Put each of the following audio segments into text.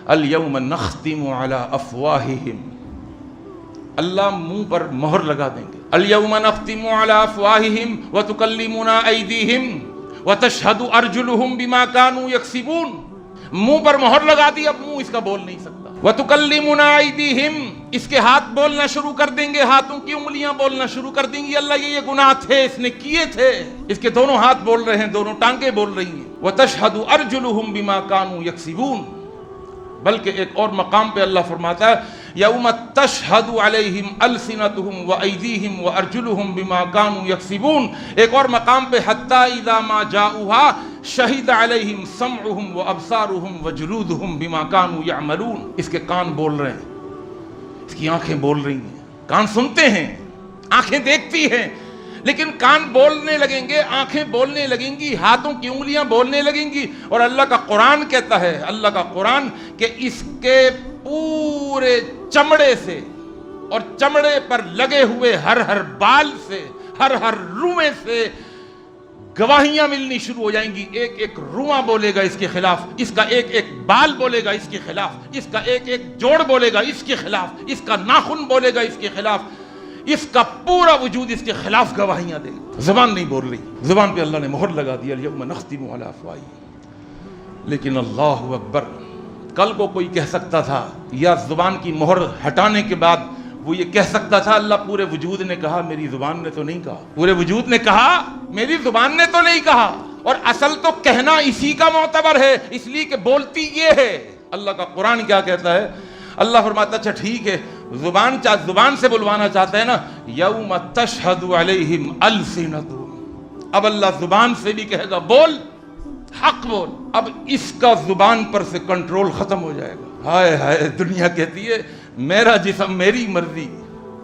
الیوم نختم علی افواہہم، اللہ منہ پر مہر لگا دیں گے. الیوم نختم علی افواہہم وتکلمنا ایدیہم وتشہد ارجلہم بما کانوا یکسبون. منہ پر مہر لگا دی، اب منہ اس کا بول نہیں سکتا. وتکلمنا ایدیہم، اس کے ہاتھ بولنا شروع کر دیں گے، ہاتھوں کی انگلیاں بولنا شروع کر دیں گی. اللہ یہ گناہ تھے، اس نے کیے تھے. اس کے دونوں ہاتھ بول رہے ہیں، دونوں ٹانگیں بول رہی ہیں. وتشہد ارجلہم بما کانوا یکسبون. بلکہ ایک اور مقام پہ اللہ فرماتا ہے یوم تشہد علیہم السنتہم وایدیہم وارجلہم بما کانوا یکسبون. ایک اور مقام پہ حتی اذا ما جاؤہا شہد علیہم سمعہم وابصارہم وجلودہم بما کانوا یعملون. اس کے کان بول رہے ہیں، اس کی آنکھیں بول رہی ہیں. کان سنتے ہیں، آنکھیں دیکھتی ہیں، لیکن کان بولنے لگیں گے، آنکھیں بولنے لگیں گی، ہاتھوں کی انگلیاں بولنے لگیں گی. اور اللہ کا قرآن کہتا ہے، اللہ کا قرآن، کہ اس کے پورے چمڑے سے اور چمڑے پر لگے ہوئے ہر بال سے، ہر روئے سے گواہیاں ملنی شروع ہو جائیں گی. ایک ایک رواں بولے گا اس کے خلاف، اس کا ایک ایک بال بولے گا اس کے خلاف، اس کا ایک ایک جوڑ بولے گا اس کے خلاف، اس کا ناخن بولے گا اس کے خلاف. اس کا پورا وجود اس کے خلاف گواہیاں دے گا. زبان نہیں بول رہی، زبان پہ اللہ نے مہر لگا دیا الیوم نختم علی افواہہم. لیکن اللہ اکبر، کل کو کوئی کہہ سکتا تھا، یا زبان کی مہر ہٹانے کے بعد وہ یہ کہہ سکتا تھا اللہ پورے وجود نے کہا، میری زبان نے تو نہیں کہا. پورے وجود نے کہا، میری زبان نے تو نہیں کہا. اور اصل تو کہنا اسی کا معتبر ہے، اس لیے کہ بولتی یہ ہے. اللہ کا قرآن کیا کہتا ہے؟ اللہ فرماتا اچھا ٹھیک ہے، زبان سے بلوانا چاہتا ہے نا، یوم تشہد علیہم السنتہم. اب اللہ زبان سے بھی کہے گا بول، حق بول. اب اس کا زبان پر سے کنٹرول ختم ہو جائے گا. ہائے ہائے، دنیا کہتی ہے میرا جسم میری مرضی.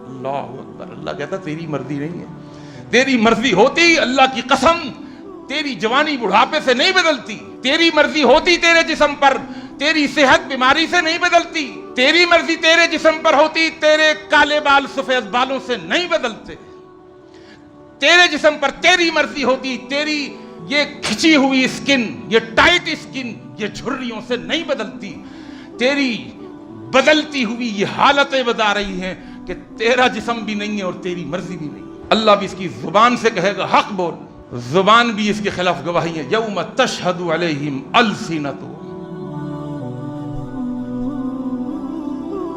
اللہ اکبر، اللہ کہتا تیری مرضی نہیں ہے. تیری مرضی ہوتی، اللہ کی قسم، تیری جوانی بڑھاپے سے نہیں بدلتی. تیری مرضی ہوتی تیرے جسم پر، تیری صحت بیماری سے نہیں بدلتی. تیری مرضی تیرے جسم پر ہوتی، تیرے کالے بال سفید بالوں سے نہیں بدلتے. تیرے جسم پر تیری مرضی ہوتی، تیری یہ کھچی ہوئی اسکن، یہ ٹائٹ اسکن، یہ جھریوں سے نہیں بدلتی. تیری بدلتی ہوئی یہ حالتیں بتا رہی ہیں کہ تیرا جسم بھی نہیں ہے اور تیری مرضی بھی نہیں. اللہ بھی اس کی زبان سے کہے گا حق بول، زبان بھی اس کے خلاف گواہی ہے. یوم تشہد علیہم السنتہم